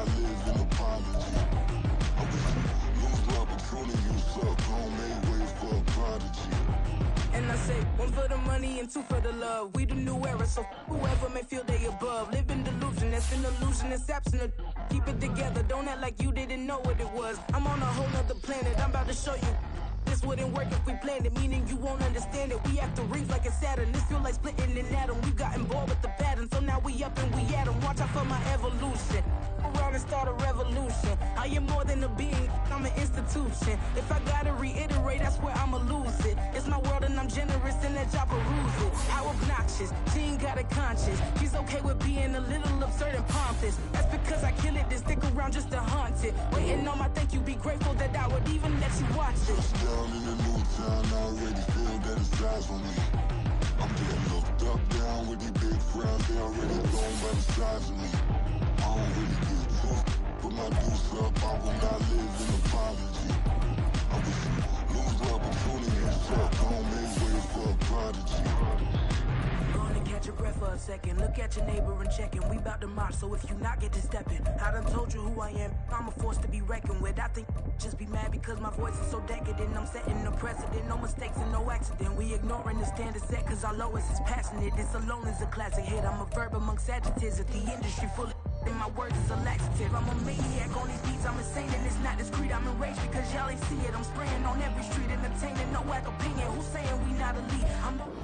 I live in apology. I wish you lose the opportunity, you suck, home made way for a prodigy. And I say, one for the money and two for the love. We the new era, so whoever may feel they above. Live in delusion, that's an illusion, that's absent. Keep it together, don't act like you didn't know what it was. I'm on a whole nother planet, I'm about to show you. This wouldn't work if we planned it, meaning you won't understand it. We have to rings like a Saturn. This feel like splitting an atom. We got involved with the pattern, so now we up and we at 'em. Watch out for my evolution. Around and start a revolution. I am more than a being, I'm an institution. If I gotta reiterate, that's where I'ma lose it. It's my world and I'm generous and that y'all peruse it. How obnoxious, she ain't got a conscience. She's okay with being a little absurd and pompous. That's because I kill it, then stick around just to haunt it. Waiting on my thank you, be grateful that I would even let you watch it. Down in the new town, I already feel that it's eyes on me. I'm getting looked up, down with these big frowns, they already gone by the size of me. I don't really get tough, put my deuce up, I will not live in apology. I wish you lose the opportunity, you suck, home made way for a prodigy. Gonna catch your breath for a second. Look at your neighbor and check him. We bout to march, so if you not get to stepping. I done told you who I am. I'm a force to be reckoned with. I think just be mad because my voice is so decadent. I'm setting the precedent. No mistakes and no accident. We ignoring the standard set cause our lowest is passionate. This alone is a classic hit. I'm a verb amongst adjectives. If the industry full of and my words is a laxative. I'm a maniac on these beats, I'm insane and it's not discreet. I'm enraged because y'all ain't see it. I'm spraying on every street, entertaining, no whack opinion. Who's saying we not elite?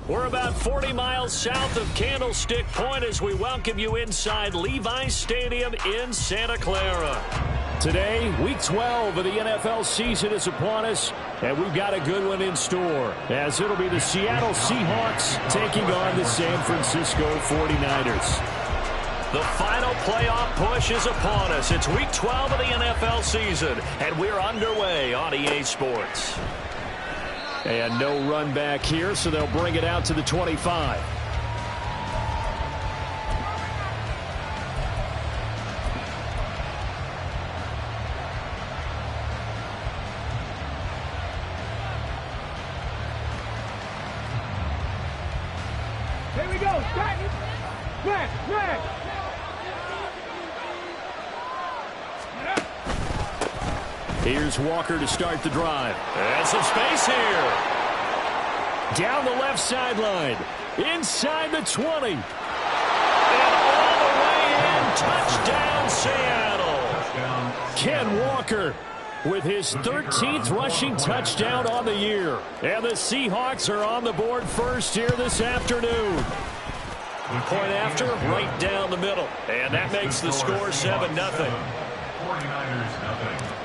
We're about 40 miles south of Candlestick Point as we welcome you inside Levi's Stadium in Santa Clara. Today, week 12 of the NFL season is upon us, and we've got a good one in store, as it'll be the Seattle Seahawks taking on the San Francisco 49ers. The final playoff push is upon us. It's week 12 of the NFL season, and we're underway on EA Sports. And no run back here, so they'll bring it out to the 25. Here we go. Back. Here's Walker to start the drive. And some space here. Down the left sideline. Inside the 20. And all the way in. Touchdown, Seattle. Ken Walker with his 13th rushing touchdown on the year. And the Seahawks are on the board first here this afternoon. Point after, right down the middle. And that makes the score 7-0. 49ers nothing.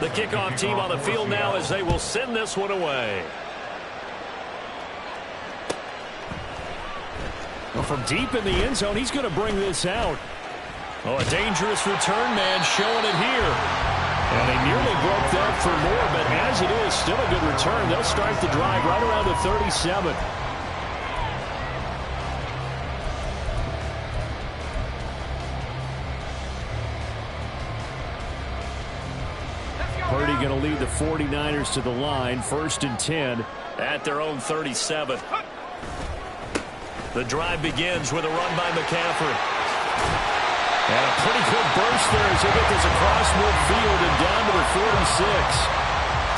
The kickoff team on the field now as they will send this one away. Well, from deep in the end zone, he's going to bring this out. Oh, a dangerous return man showing it here. And they nearly broke that for more, but as it is, still a good return. They'll start the drive right around the 37. Purdy going to lead the 49ers to the line, 1st and 10 at their own 37. The drive begins with a run by McCaffrey. And a pretty good burst there as he gets across midfield and down to the 46.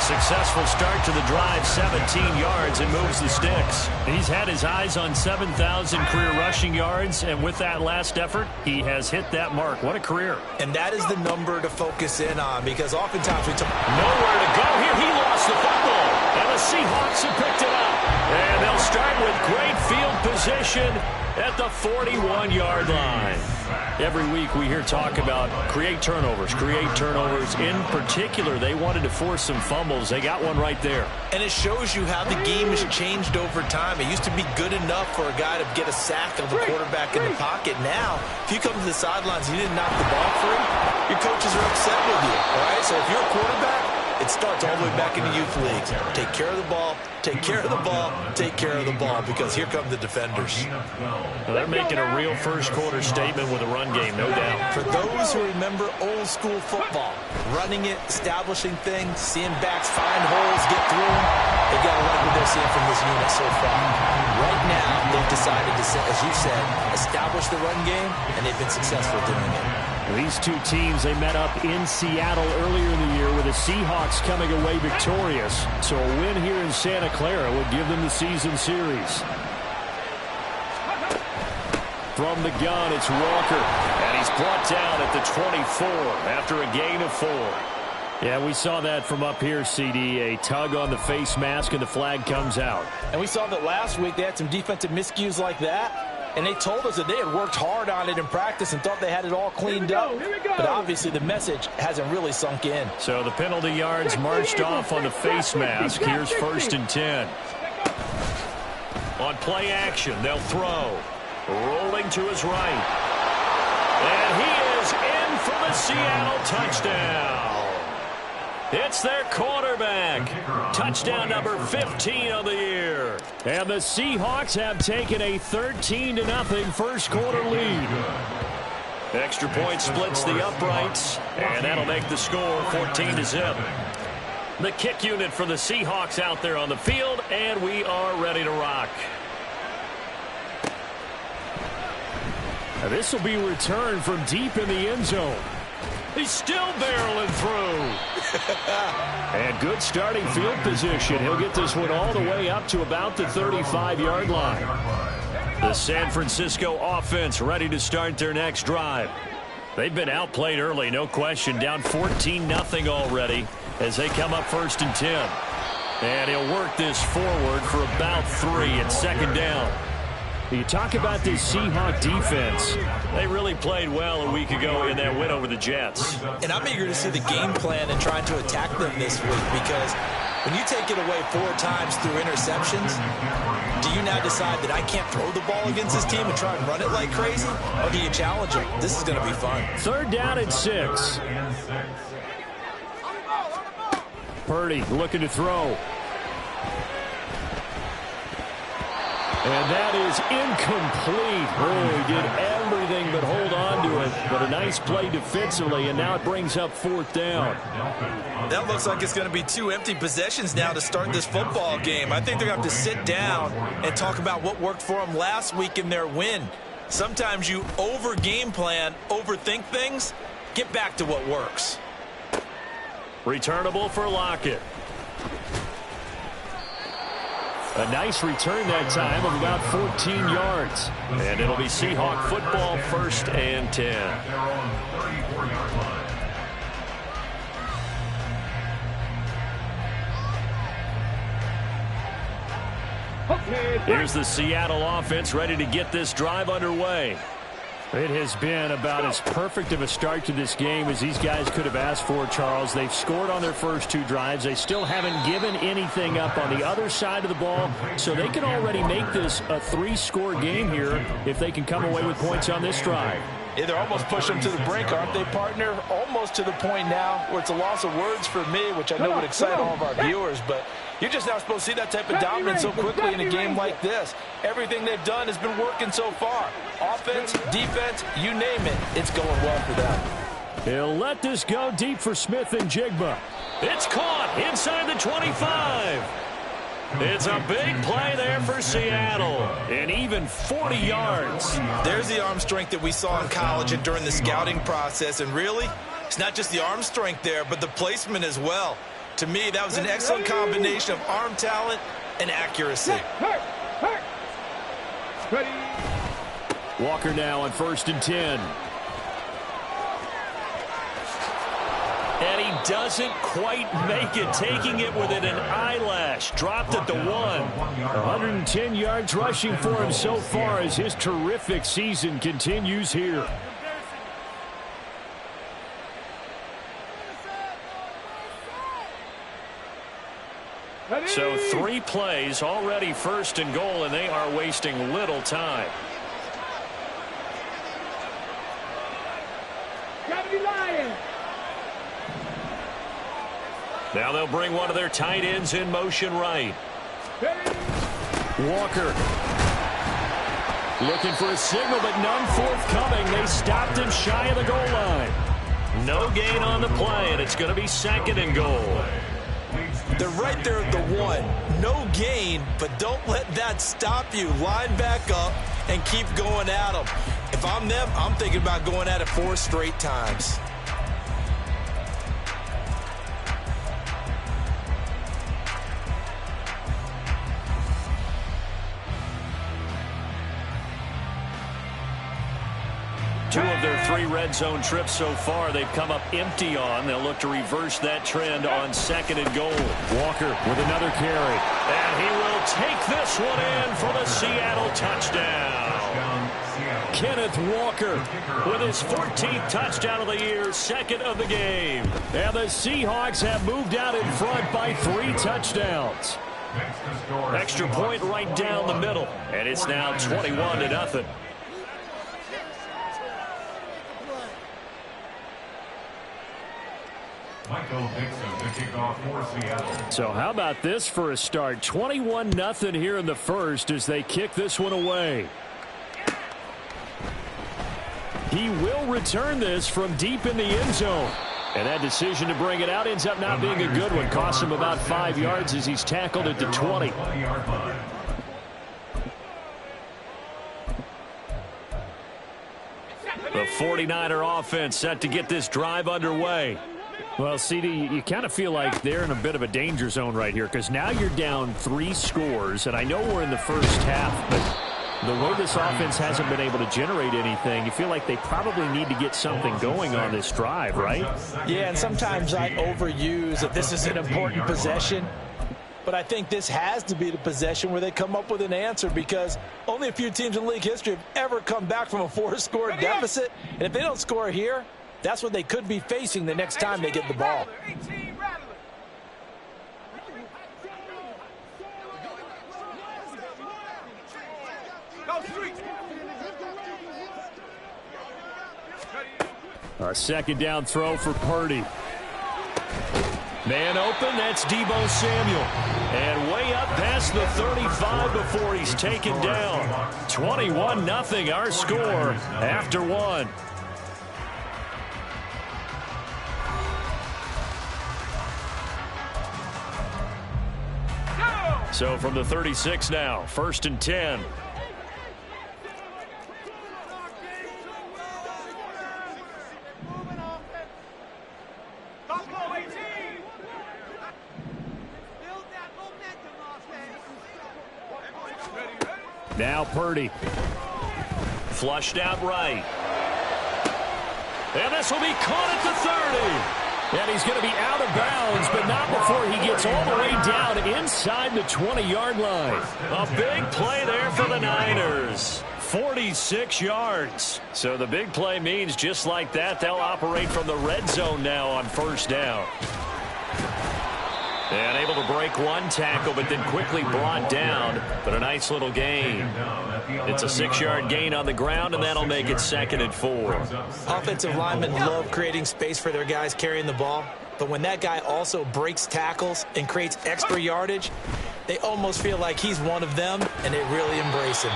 Successful start to the drive, 17 yards, and moves the sticks. He's had his eyes on 7,000 career rushing yards, and with that last effort, he has hit that mark. What a career. And that is the number to focus in on, because oftentimes we talk. Nowhere to go here. He lost the football, and the Seahawks have picked it up. And they'll start with great field position at the 41-yard line. Every week we hear talk about create turnovers. In particular, they wanted to force some fumbles. They got one right there. And it shows you how the game has changed over time. It used to be good enough for a guy to get a sack of the quarterback in the pocket. Now, if you come to the sidelines and you didn't knock the ball free, your coaches are upset with you. All right? So if you're a quarterback, it starts all the way back in the youth leagues. Take care of the ball, take care of the ball, take care of the ball, because here come the defenders. Well, they're making a real first-quarter statement with a run game, no doubt. For those who remember old-school football, running it, establishing things, seeing backs find holes, get through them, they've got to like what they're seeing from this unit so far. Right now, they've decided to, as you said, establish the run game, and they've been successful doing it. These two teams, they met up in Seattle earlier in the year with the Seahawks coming away victorious. So a win here in Santa Clara would give them the season series. From the gun, it's Walker. And he's brought down at the 24 after a gain of 4. Yeah, we saw that from up here, CD. A tug on the face mask, and the flag comes out. And we saw that last week they had some defensive miscues like that. And they told us that they had worked hard on it in practice and thought they had it all cleaned up. But obviously the message hasn't really sunk in. So the penalty yards marched off on the face mask. Here's 1st and 10. On play action, they'll throw. Rolling to his right. And he is in for the Seattle touchdown. It's their quarterback. Touchdown number 15 on the year. And the Seahawks have taken a 13-0 first quarter lead. Extra point splits the uprights, and that'll make the score 14-0. The kick unit for the Seahawks out there on the field, and we are ready to rock. This will be returned from deep in the end zone. He's still barreling through. And good starting field position. He'll get this one all the way up to about the 35-yard line. The San Francisco offense ready to start their next drive. They've been outplayed early, no question. Down 14-0 already as they come up 1st and 10. And he'll work this forward for about 3 at 2nd down. You talk about this Seahawk defense. They really played well a week ago in that win over the Jets. And I'm eager to see the game plan and trying to attack them this week, because when you take it away 4 times through interceptions, do you now decide that I can't throw the ball against this team and try and run it like crazy? Or do you challenge them? This is going to be fun. 3rd down and 6. Purdy looking to throw. And that is incomplete. Oh, he did everything but hold on to it. But a nice play defensively, and now it brings up 4th down. That looks like it's going to be 2 empty possessions now to start this football game. I think they're going to have to sit down and talk about what worked for them last week in their win. Sometimes you over-game plan, overthink things. Get back to what works. Returnable for Lockett. A nice return that time of about 14 yards. And it'll be Seahawk football, 1st and 10. Here's the Seattle offense ready to get this drive underway. It has been about as perfect of a start to this game as these guys could have asked for, Charles. They've scored on their first 2 drives. They still haven't given anything up on the other side of the ball, so they can already make this a 3-score game here if they can come away with points on this drive. Yeah, they're almost pushing them to the brink, aren't they, partner? Almost to the point now where it's a loss of words for me, which I know would excite all of our viewers, but you're just not supposed to see that type of dominance so quickly in a game like this. Everything they've done has been working so far. Offense, defense, you name it, it's going well for them. He'll let this go deep for Smith and Jigba. It's caught inside the 25. It's a big play there for Seattle, and even 40 yards. There's the arm strength that we saw in college and during the scouting process, and really, it's not just the arm strength there, but the placement as well. To me, that was an excellent combination of arm talent and accuracy. Walker now on 1st and 10. And he doesn't quite make it, taking it within an eyelash. Dropped at the 1. 110 yards rushing for him so far as his terrific season continues here. So 3 plays, already 1st and goal, and they are wasting little time. Gotta be lying. Now they'll bring one of their tight ends in motion right. Walker looking for a signal, but none forthcoming. They stopped him shy of the goal line. No gain on the play, and it's going to be 2nd and goal. They're right there at the 1. No gain, but don't let that stop you. Line back up and keep going at them. If If I'm them, I'm thinking about going at it 4 straight times. Two of their 3 red zone trips so far, they've come up empty on. They'll look to reverse that trend on 2nd and goal. Walker with another carry. And he will take this one in for the Seattle touchdown. Kenneth Walker with his 14th touchdown of the year, 2nd of the game. And the Seahawks have moved out in front by 3 touchdowns. Extra point right down the middle. And it's now 21-0. So how about this for a start? 21-0 here in the first as they kick this one away. He will return this from deep in the end zone. And that decision to bring it out ends up not being a good one. Costs him about 5 yards as he's tackled at the 20. The 49er offense set to get this drive underway. Well, CD, you kind of feel like they're in a bit of a danger zone right here because now you're down 3 scores, and I know we're in the first half, but the way this offense hasn't been able to generate anything, you feel like they probably need to get something going on this drive, right? Yeah, and sometimes I overuse that this is an important possession, but I think this has to be the possession where they come up with an answer because only a few teams in league history have ever come back from a 4-score deficit, and if they don't score here, that's what they could be facing the next time they get the ball. A 2nd down throw for Purdy. Man open, that's Deebo Samuel. And way up past the 35 before he's taken down. 21-0 our score after 1. So from the 36 now, 1st and 10. Now Purdy. Flushed out right. And this will be caught at the 30. And he's going to be out of bounds, but not before he gets all the way down inside the 20-yard line. A big play there for the Niners. 46 yards. So the big play means just like that, they'll operate from the red zone now on 1st down. And able to break 1 tackle, but then quickly brought down. But a nice little gain. It's a 6-yard gain on the ground, and that'll make it 2nd and 4. Offensive linemen love creating space for their guys carrying the ball. But when that guy also breaks tackles and creates extra yardage, they almost feel like he's one of them, and they really embrace him.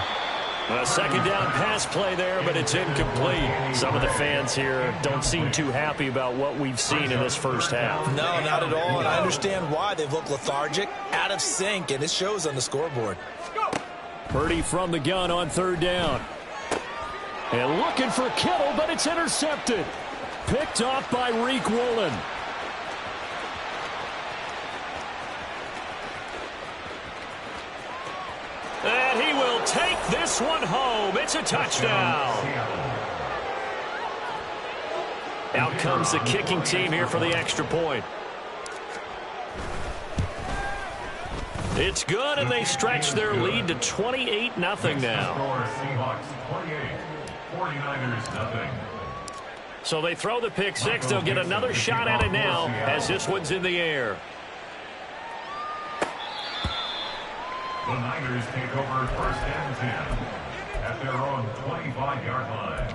A 2nd down pass play there, but it's incomplete. Some of the fans here don't seem too happy about what we've seen in this first half. No, not at all, and I understand why. They've looked lethargic, out of sync, and it shows on the scoreboard. Purdy from the gun on 3rd down. And looking for Kittle, but it's intercepted. Picked off by Reek Woolen. And he will take this one home. It's a touchdown. Out comes the kicking team here for the extra point. It's good, and they stretch their lead to 28-0 now. Seahawks 28, 49ers nothing. So they throw the pick 6. They'll get another shot at it now as this one's in the air. The Niners take over 1st and 10 at their own 25-yard line.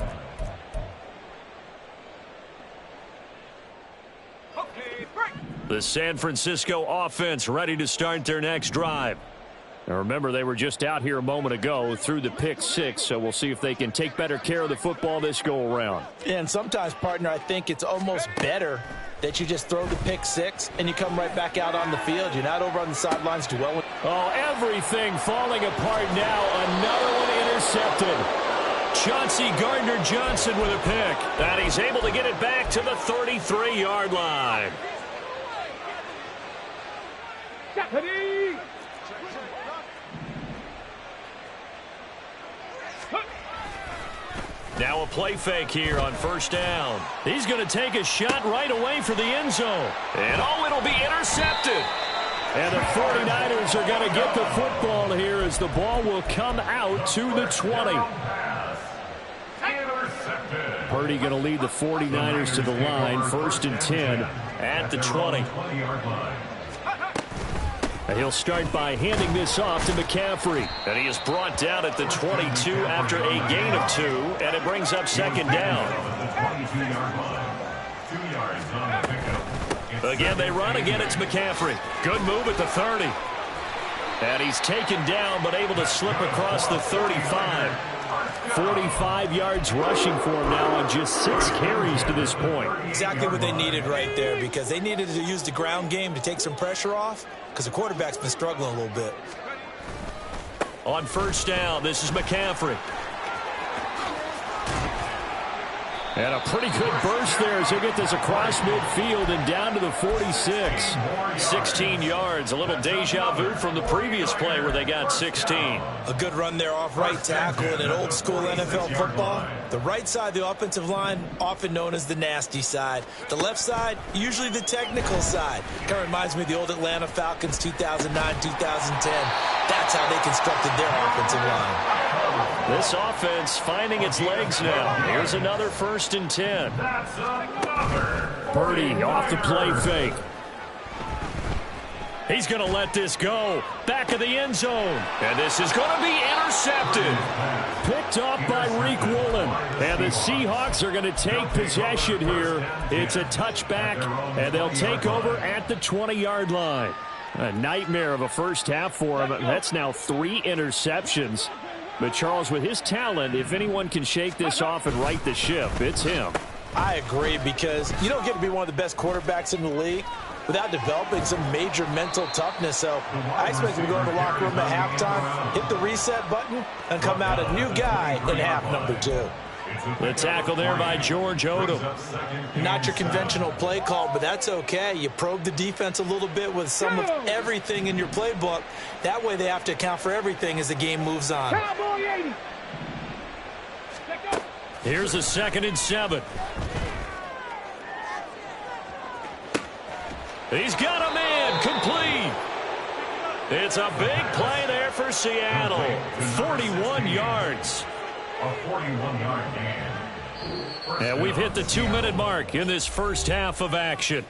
The San Francisco offense ready to start their next drive. Now remember, they were just out here a moment ago through the pick 6, so we'll see if they can take better care of the football this go around. And sometimes, partner, I think it's almost better that you just throw the pick 6 and you come right back out on the field. You're not over on the sidelines dwelling. Oh, everything falling apart now. Another one intercepted. Chauncey Gardner-Johnson with a pick. And he's able to get it back to the 33-yard line. Now a play fake here on first down. He's going to take a shot right away for the end zone. And it'll be intercepted. And the 49ers are going to get the football here as the ball will come out to the 20. Purdy going to lead the 49ers to the line. 1st and 10 at the 20. And he'll start by handing this off to McCaffrey. And he is brought down at the 22 after a gain of 2. And it brings up 2nd down. Again, they run. Again, it's McCaffrey. Good move at the 30. And he's taken down but able to slip across the 35. 45 yards rushing for him now on just 6 carries to this point. Exactly what they needed right there, because they needed to use the ground game to take some pressure off, because the quarterback's been struggling a little bit. On first down, this is McCaffrey. And a pretty good burst there as he'll get this across midfield and down to the 46. 16 yards, a little deja vu from the previous play where they got 16. A good run there off right tackle in an old school NFL football. The right side of the offensive line, often known as the nasty side. The left side, usually the technical side. Kind of reminds me of the old Atlanta Falcons 2009, 2010. That's how they constructed their offensive line. This offense finding its legs now. Here's another 1st and 10. Purdy off the play fake. He's going to let this go. Back of the end zone. And this is going to be intercepted. Picked off by Reek Woolen. And the Seahawks are going to take possession here. It's a touchback, and they'll take over at the 20-yard line. A nightmare of a first half for him. That's now 3 interceptions. But, Charles, with his talent, if anyone can shake this off and right the ship, it's him. I agree, because you don't get to be one of the best quarterbacks in the league without developing some major mental toughness. So I expect him to go in the locker room at halftime, hit the reset button, and come out a new guy in half number 2. The tackle there by George Odom. Not your conventional play call, but that's okay. You probe the defense a little bit with some of everything in your playbook. That way they have to account for everything as the game moves on. Here's a 2nd and 7. He's got a man complete. It's a big play there for Seattle. 41 yards. A 41-yard gain. And we've hit the 2-minute mark in this first half of action.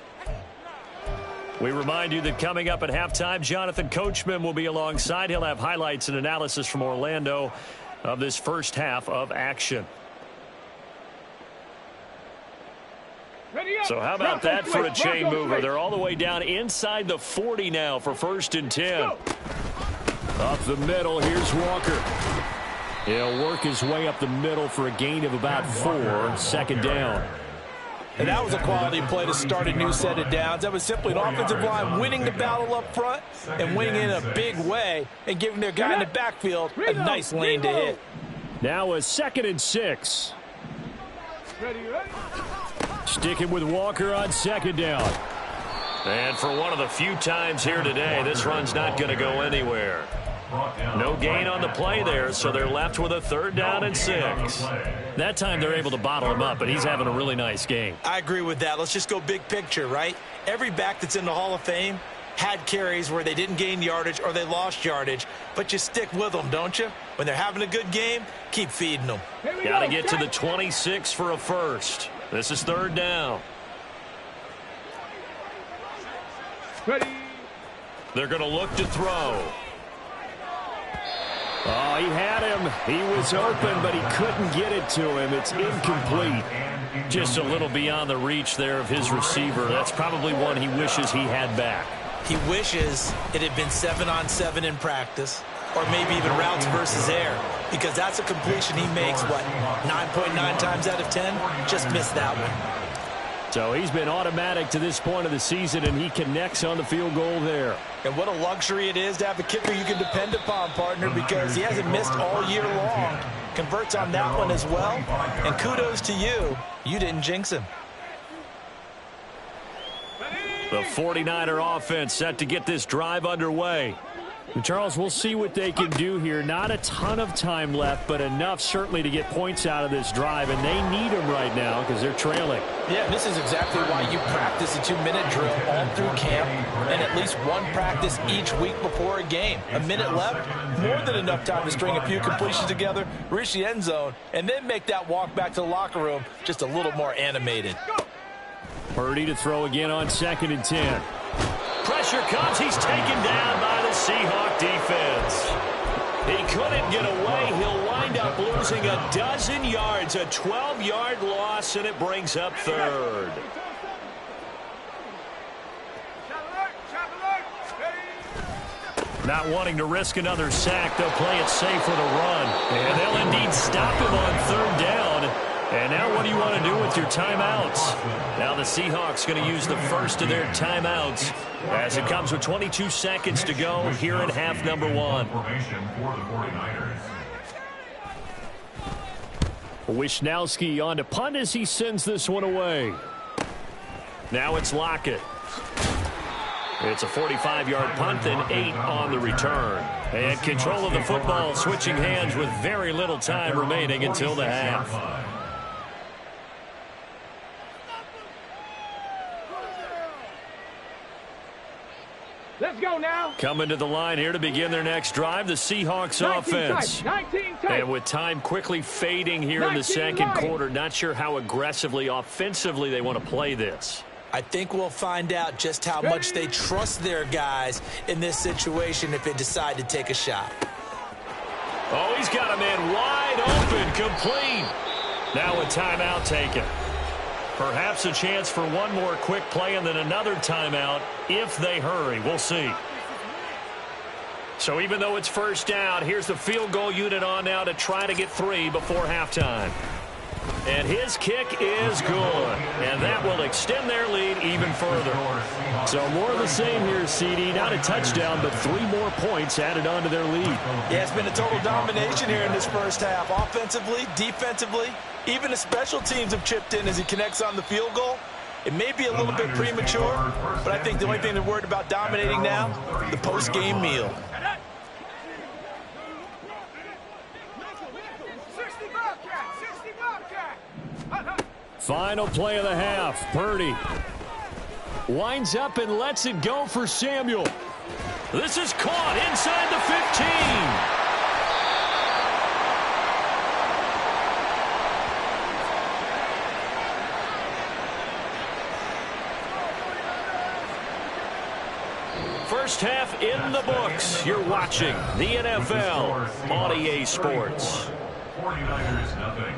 We remind you that coming up at halftime, Jonathan Coachman will be alongside. He'll have highlights and analysis from Orlando of this first half of action. So how about that for a chain mover? They're all the way down inside the 40 now for 1st and 10. Up the middle, here's Walker. He'll work his way up the middle for a gain of about 4. 2nd down. And that was a quality play to start a new set of downs. That was simply an offensive line winning the battle up front and winning in a big way and giving their guy in the backfield a nice lane to hit. Now a 2nd and 6. Sticking with Walker on 2nd down. And for one of the few times here today, this run's not going to go anywhere. No gain on the play there, so they're left with a 3rd down and 6. That time they're able to bottle him up, but he's having a really nice game. I agree with that. Let's just go big picture, right? Every back that's in the Hall of Fame had carries where they didn't gain yardage or they lost yardage, but you stick with them, don't you? When they're having a good game, keep feeding them. Got to get to the 26 for a first. This is 3rd down. Ready. They're going to look to throw. Oh, he had him. He was open, but he couldn't get it to him. It's incomplete. Just a little beyond the reach there of his receiver. That's probably one he wishes he had back. He wishes it had been 7-on-7 in practice, or maybe even routes versus air, because that's a completion he makes, what, 9.9 times out of 10? Just missed that one. So he's been automatic to this point of the season, and he connects on the field goal there. And what a luxury it is to have a kicker you can depend upon, partner, because he hasn't missed all year long. converts on that one as well. And kudos to you. You didn't jinx him. The 49er offense set to get this drive underway. And Charles, we'll see what they can do here. Not a ton of time left, but enough certainly to get points out of this drive, and they need them right now because they're trailing. Yeah, this is exactly why you practice a 2-minute drill all through camp and at least one practice each week before a game. A minute left, more than enough time to string a few completions together, reach the end zone, and then make that walk back to the locker room just a little more animated. Purdy to throw again on 2nd and 10. Pressure comes. He's taken down by the Seahawks defense. He couldn't get away. He'll wind up losing a dozen yards, a 12-yard loss, and it brings up 3rd. Not wanting to risk another sack, they'll play it safe with a run. And they'll indeed stop him on 3rd down. And now what do you want to do with your timeouts? Now the Seahawks going to use the first of their timeouts as it comes with 22 seconds to go here in half number 1. Wisnowski on to punt as he sends this one away. Now it's Lockett. It's a 45-yard punt, then 8 on the return. And control of the football switching hands with very little time remaining until the half. Let's go now. Coming to the line here to begin their next drive, the Seahawks offense. 19 and with time quickly fading here in the second quarter, not sure how aggressively, offensively they want to play this. I think we'll find out just how much they trust their guys in this situation if they decide to take a shot. Oh, he's got a man wide open, complete. Now a timeout taken. Perhaps a chance for one more quick play and then another timeout if they hurry. We'll see. So even though it's first down, here's the field goal unit on now to try to get 3 before halftime. And his kick is good. And that will extend their lead even further. So more of the same here, CD. Not a touchdown, but 3 more points added on to their lead. Yeah, it's been a total domination here in this first half. Offensively, defensively, even the special teams have chipped in as he connects on the field goal. It may be a little bit premature, but I think the only thing they're worried about dominating now, the post-game meal. Final play of the half. Purdy winds up and lets it go for Samuel. This is caught inside the 15. First half in the books. You're watching the NFL on EA Sports. 49ers nothing.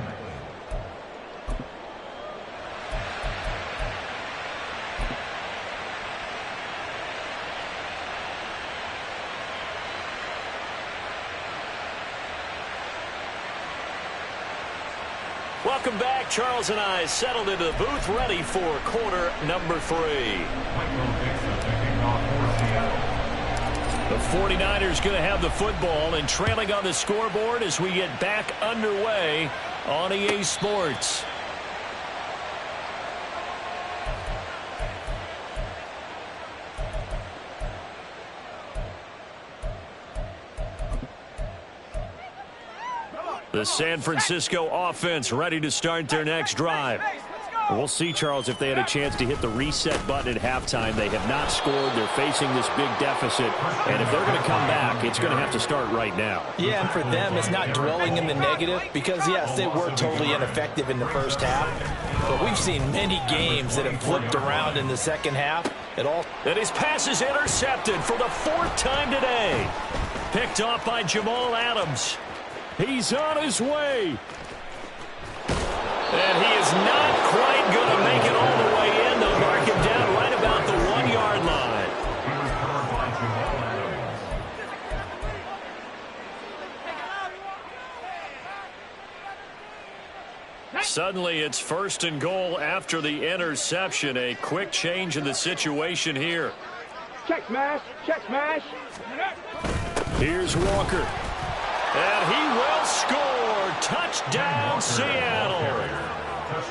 Welcome back. Charles and I settled into the booth, ready for quarter number 3. The 49ers going to have the football and trailing on the scoreboard as we get back underway on EA Sports. The San Francisco offense ready to start their next drive. We'll see, Charles, if they had a chance to hit the reset button at halftime. They have not scored. They're facing this big deficit. And if they're going to come back, it's going to have to start right now. Yeah, and for them, it's not dwelling in the negative because, yes, they were totally ineffective in the first half. But we've seen many games that have flipped around in the second half. And his pass is intercepted for the 4th time today. Picked off by Jamal Adams. He's on his way. And he is not quite going to make it all the way in. They'll mark him down right about the 1-yard line. Suddenly it's 1st and goal after the interception. A quick change in the situation here. Check smash, check smash. Here's Walker. And he will score. Touchdown, Seattle.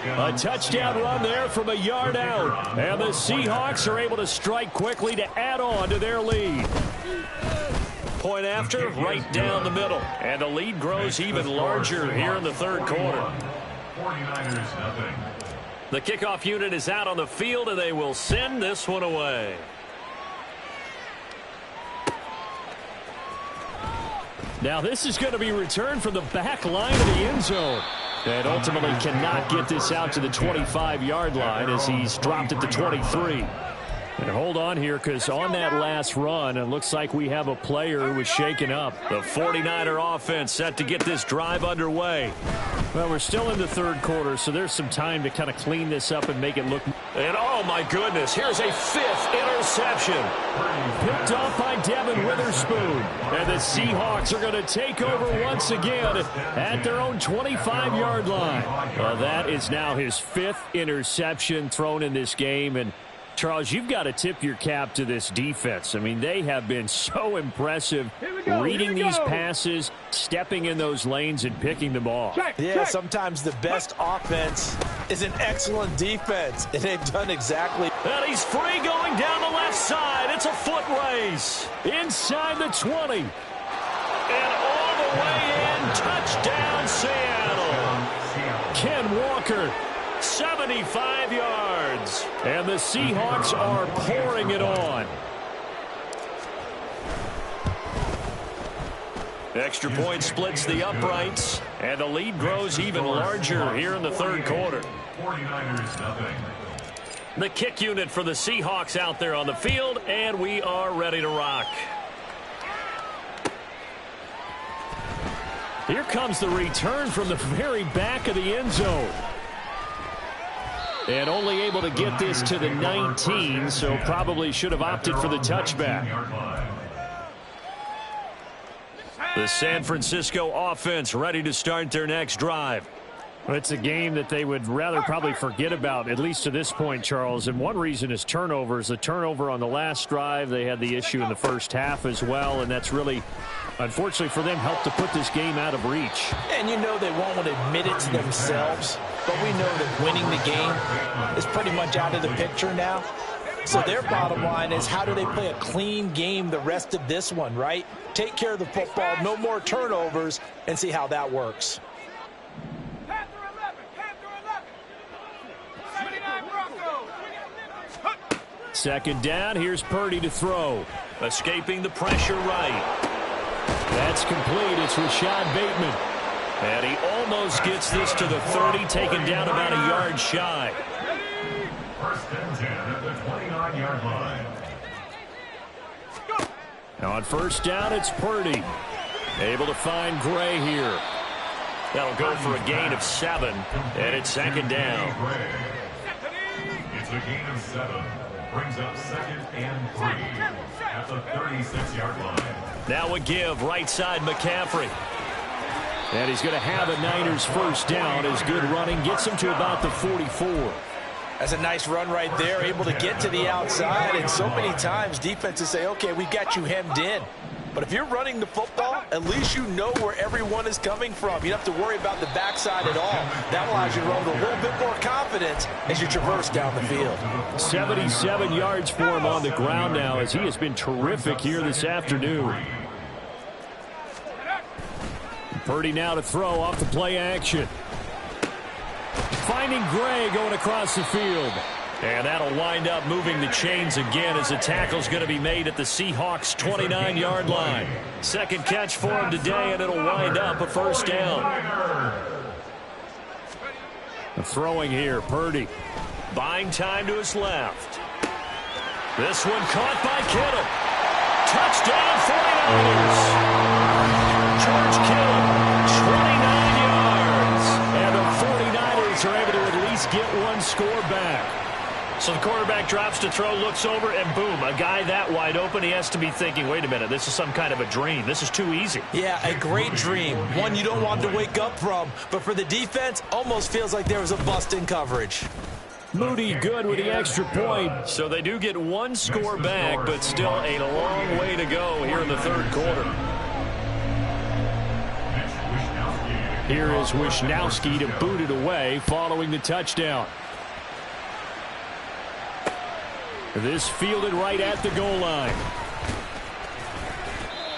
A touchdown run there from a yard out. And the Seahawks are able to strike quickly to add on to their lead. Point after, right down the middle. And the lead grows even larger here in the third quarter. 49ers nothing. The kickoff unit is out on the field, and they will send this one away. Now this is going to be returned from the back line of the end zone. And ultimately cannot get this out to the 25-yard line as he's dropped it to 23. And hold on here, because on that last run, it looks like we have a player who was shaken up. The 49er offense set to get this drive underway. Well, we're still in the third quarter, so there's some time to kind of clean this up and make it look. And oh my goodness, here's a fifth interception. Picked off by Devin Witherspoon. And the Seahawks are going to take over once again at their own 25-yard line. Well, that is now his fifth interception thrown in this game. And Charles, you've got to tip your cap to this defense. I mean, they have been so impressive reading these passes, stepping in those lanes, and picking them off. Yeah, sometimes the best offense is an excellent defense, and they've done exactly. And he's free going down the left side. It's a foot race. Inside the 20. And all the way in. Touchdown, Seattle. Ken Walker. 75 yards. And the Seahawks are pouring it on. Extra point splits the uprights, and the lead grows even larger here in the third quarter. 49ers nothing. The kick unit for the Seahawks out there on the field, and we are ready to rock. Here comes the return from the very back of the end zone. And only able to get this to the 19, so probably should have opted for the touchback. The San Francisco offense ready to start their next drive. Well, it's a game that they would rather probably forget about, at least to this point, Charles. And one reason is turnovers. The turnover on the last drive, they had the issue in the first half as well, and that's really, unfortunately for them, helped to put this game out of reach. And you know they won't want to admit it to themselves, but we know that winning the game is pretty much out of the picture now. So their bottom line is, how do they play a clean game the rest of this one, right? Take care of the football, no more turnovers, and see how that works. Second down, here's Purdy to throw. Escaping the pressure right. That's complete. It's Rashad Bateman. And he almost gets this to the 30, taken down about a yard shy. First and 10 at the 29-yard line. Now on first down, it's Purdy. Able to find Gray here. That'll go for a gain of 7, and it's second down. It's a gain of 7. Brings up second and 3 at the 36-yard line. Now a give, right side McCaffrey. And he's going to have a Niners first down. His good running gets him to about the 44. That's a nice run right there, able to get to the outside. And so many times defenses say, okay, we've got you hemmed in. But if you're running the football, at least you know where everyone is coming from. You don't have to worry about the backside at all. That allows you to run with a little bit more confidence as you traverse down the field. 77 yards for him on the ground now, as he has been terrific here this afternoon. Purdy now to throw off the play action. Finding Gray going across the field. And that'll wind up moving the chains again as the tackle's going to be made at the Seahawks' 29-yard line. Second catch for him today, and it'll wind up a first down. The throwing here, Purdy. Buying time to his left. This one caught by Kittle. Touchdown, 49ers. George Kittle, 29 yards. And the 49ers are able to at least get one score back. So the quarterback drops to throw, looks over, and boom, a guy that wide open, he has to be thinking, wait a minute, this is some kind of a dream. This is too easy. Yeah, a great dream. One you don't want to wake up from. But for the defense, almost feels like there was a bust in coverage. Moody good with the extra point. So they do get one score back, but still a long way to go here in the third quarter. Here is Wisnowski to boot it away following the touchdown. This fielded right at the goal line.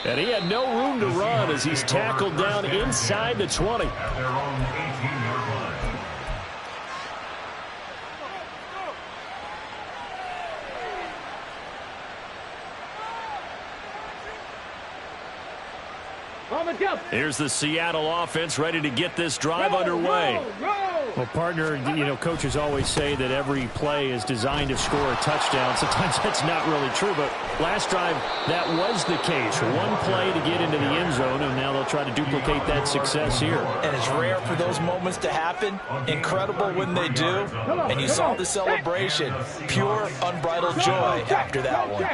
And he had no room to run as he's tackled down inside the 20. At their own 18-yard line. Here's the Seattle offense ready to get this drive underway. Well, partner, you know, coaches always say that every play is designed to score a touchdown. Sometimes that's not really true, but last drive, that was the case. One play to get into the end zone, and now they'll try to duplicate that success here. And it's rare for those moments to happen. Incredible when they do. And you saw the celebration. Pure, unbridled joy after that one.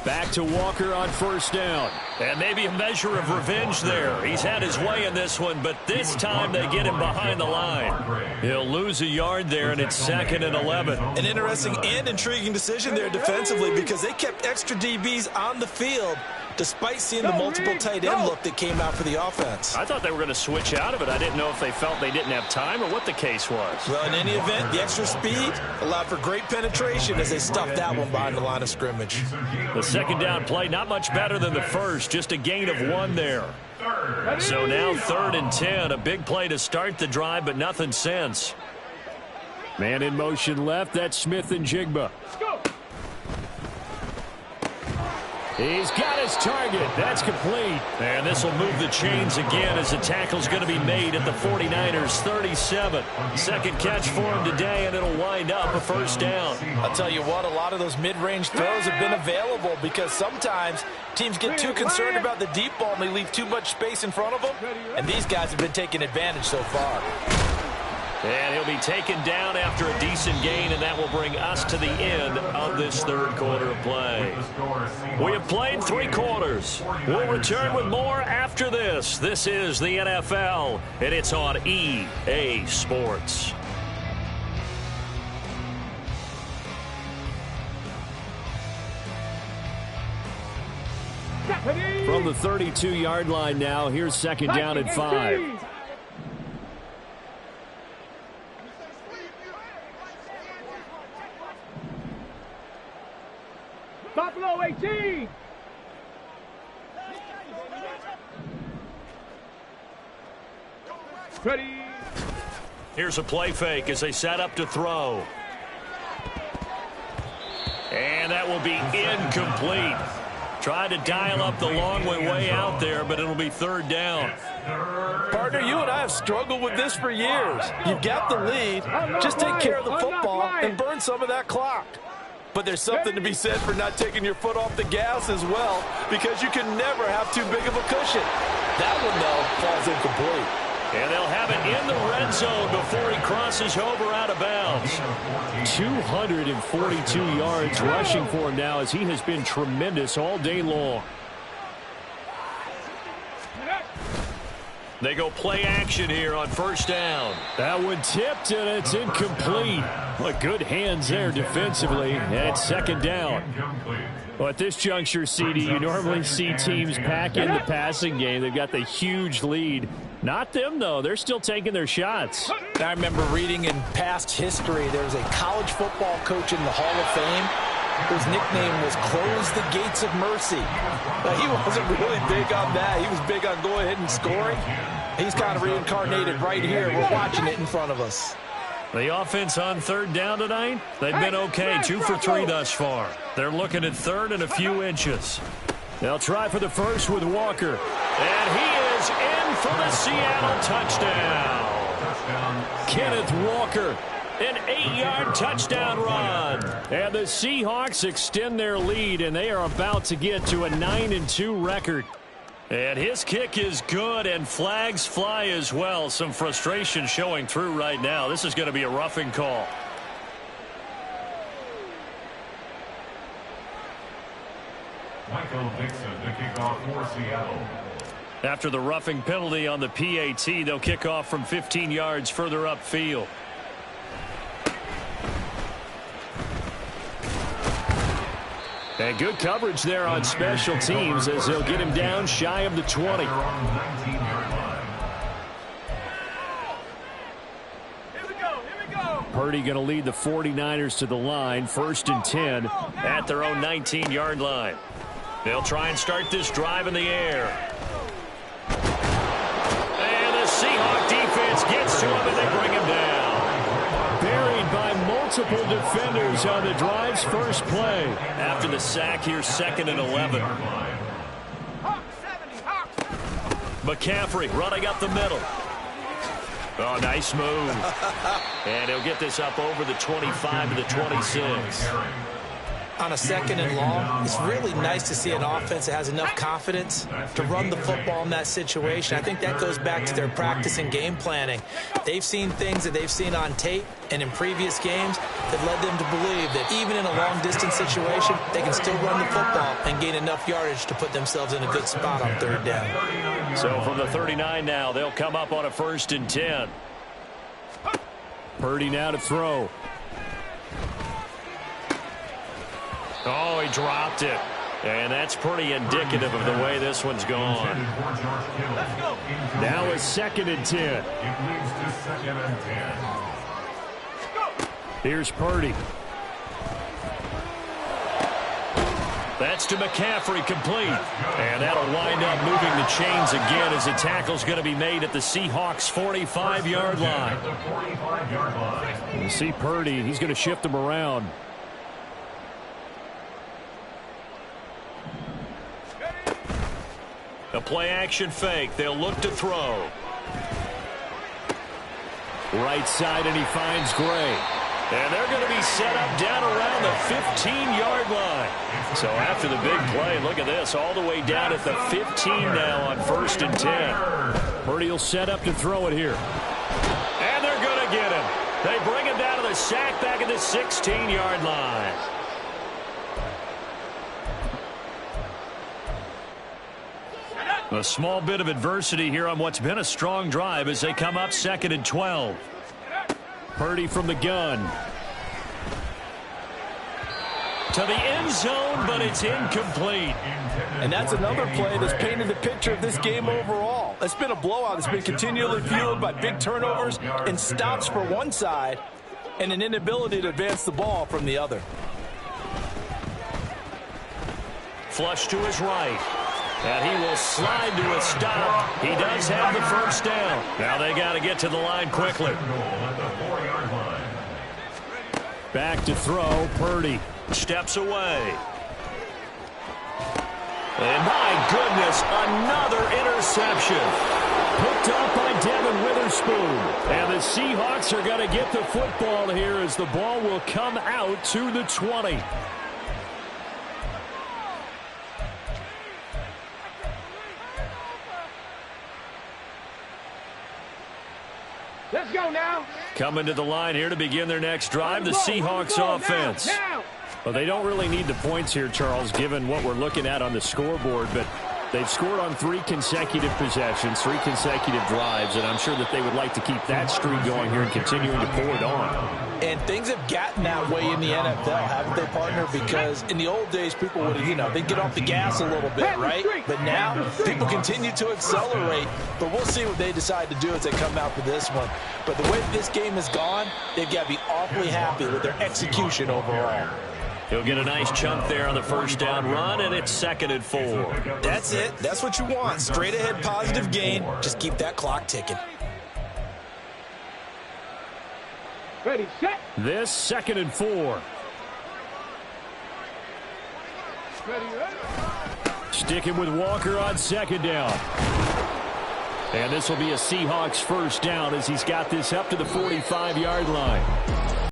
Back to Walker on first down. And maybe a measure of revenge there. He's had his way in this one, but this time they get him behind the line. He'll lose a yard there, and it's 2nd and 11. An interesting and intriguing decision there defensively because they kept extra DBs on the field despite seeing the multiple tight end look that came out for the offense. I thought they were going to switch out of it. I didn't know if they felt they didn't have time or what the case was. Well, in any event, the extra speed allowed for great penetration as they stuffed that one behind the line of scrimmage. The second down play, not much better than the first, just a gain of 1 there. So now 3rd and 10, a big play to start the drive, but nothing since. Man in motion left, that's Smith and Jigba. He's got his target. That's complete. And this will move the chains again as the tackle's going to be made at the 49ers 37. Second catch for him today, and it'll wind up a first down. I'll tell you what, a lot of those mid-range throws have been available because sometimes teams get too concerned about the deep ball and they leave too much space in front of them. And these guys have been taking advantage so far. And he'll be taken down after a decent gain, and that will bring us to the end of this third quarter of play. We have played 3 quarters. We'll return with more after this. This is the NFL, and it's on EA Sports. From the 32-yard line now, here's second down and 5. Buffalo 18. Ready. Here's a play fake as they set up to throw. And that will be incomplete. Tried to dial up the long way out there, but it'll be 3rd down. Partner, you and I have struggled with this for years. You've got the lead. Just take care of the football and burn some of that clock. But there's something to be said for not taking your foot off the gas as well, because you can never have too big of a cushion. That one, though, falls incomplete. And they'll have it in the red zone before he crosses over out of bounds. 242 yards rushing for him now as he has been tremendous all day long. They go play action here on first down. That one tipped, and it's incomplete. What good hands there defensively, and it's 2nd down. Well, at this juncture, CD, you normally see teams pack in the passing game. They've got the huge lead. Not them, though. They're still taking their shots. I remember reading in past history, there was a college football coach in the Hall of Fame whose nickname was Close the Gates of Mercy. Now, he wasn't really big on that. He was big on going ahead and scoring. He's kind of reincarnated right here. We're watching it in front of us. The offense on 3rd down tonight, they've been okay. 2 for 3 thus far. They're looking at 3rd and a few inches. They'll try for the first with Walker. And he is in for the Seattle touchdown. Kenneth Walker. An 8-yard touchdown run. And the Seahawks extend their lead, and they are about to get to a 9-2 record. And his kick is good, and flags fly as well. Some frustration showing through right now. This is going to be a roughing call. Michael Dixon to kick off for Seattle. After the roughing penalty on the PAT, they'll kick off from 15 yards further upfield. And good coverage there on special teams as they'll get him down shy of the 20. Purdy going to lead the 49ers to the line, 1st and 10 at their own 19-yard line. They'll try and start this drive in the air. And the Seahawks defense gets to him and they bring him down. Buried by multiple defenders on the drive's first play. After the sack, here's 2nd and 11. McCaffrey running up the middle. Oh, nice move. And he'll get this up over the 25 to the 26. On a 2nd and long, it's really nice to see an offense that has enough confidence to run the football in that situation. I think that goes back to their practice and game planning. They've seen things that they've seen on tape and in previous games that led them to believe that even in a long-distance situation, they can still run the football and gain enough yardage to put themselves in a good spot on 3rd down. So from the 39 now, they'll come up on a 1st and 10. Purdy now to throw. Oh, he dropped it. And that's pretty indicative of the way this one's gone. Now it's 2nd and 10. Here's Purdy. That's to McCaffrey, complete. And that'll wind up moving the chains again as the tackle's going to be made at the Seahawks' 45-yard line. You see Purdy, he's going to shift him around. A play-action fake. They'll look to throw. Right side, and he finds Gray. And they're going to be set up down around the 15-yard line. So after the big play, look at this, all the way down at the 15 now on 1st and 10. Purdy will set up to throw it here. And they're going to get him. They bring him down to the sack back at the 16-yard line. A small bit of adversity here on what's been a strong drive as they come up 2nd and 12. Purdy from the gun. To the end zone, but it's incomplete. And that's another play that's painted the picture of this game overall. It's been a blowout. It's been continually fueled by big turnovers and stops for one side and an inability to advance the ball from the other. Flush to his right. And he will slide to a stop. He does have the 1st down. Now they got to get to the line quickly. Back to throw. Purdy steps away. And my goodness, another interception. Picked up by Devin Witherspoon. And the Seahawks are going to get the football here as the ball will come out to the 20. Let's go now. Coming to the line here to begin their next drive, the Seahawks offense. Well, they don't really need the points here, Charles, given what we're looking at on the scoreboard, but they've scored on 3 consecutive possessions, 3 consecutive drives, and I'm sure that they would like to keep that streak going here and continuing to pour it on. And things have gotten that way in the NFL, haven't they, partner? Because in the old days, people would, they'd get off the gas a little bit, right? But now, people continue to accelerate. But we'll see what they decide to do as they come out for this one. But the way this game has gone, they've got to be awfully happy with their execution overall. He'll get a nice chunk there on the 1st down run, and it's 2nd and 4. That's it. That's what you want. Straight ahead, positive gain. Just keep that clock ticking. Ready, set. This 2nd and 4. Ready, ready. Sticking with Walker on 2nd down. And this will be a Seahawks 1st down as he's got this up to the 45-yard line.